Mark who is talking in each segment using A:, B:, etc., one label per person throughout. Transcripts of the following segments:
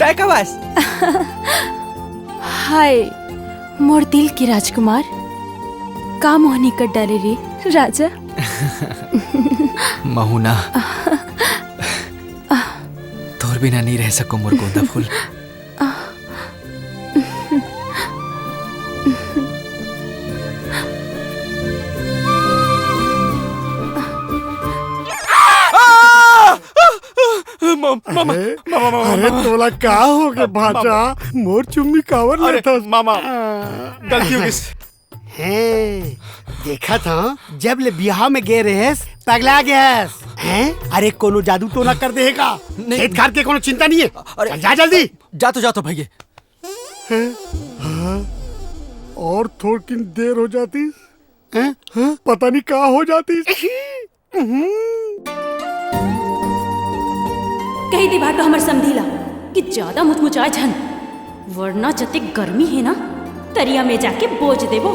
A: तय का बस।
B: हाय मोर दिल के राजकुमार, का मोहनी कर डाले रे राजा।
A: महुना तोर बिना नहीं रह सको मोर गोंदा फूल।
C: अरे तोला का हो गया भाचा, मोर चुम्मी कावर लेता।
A: मामा गलती हो गई।
C: हैं देखा था जब ले बिहार में गए रहे पगला गया हैं। अरे कोनो जादू तो ना कर देगा, खेत खार के कोनो चिंता नहीं है। अरे जा जल्दी
A: जा तो भैया।
C: और थोड़ी देर हो जाती हैं, पता नहीं क्या हो जाती।
B: कही दी बात हमर समझीला कि ज्यादा मुचमुचाए छन, वरना जते गर्मी है ना तरिया में जाके बोझ देबो।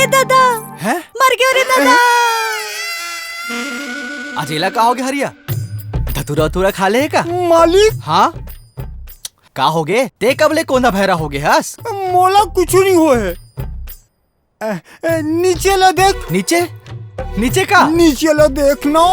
D: दादा
A: है?
D: मर गया रे दादा।
A: अजेला का हो गया हरिया? धतुरा तुरा खा ले का
C: मालिक?
A: हाँ का हो गए? ते कब ले कोना भैरा हो गया? हस
C: मोला कुछ नहीं हो है। नीचे ला देख।
A: नीचे? नीचे का?
C: नीचे ला देखना।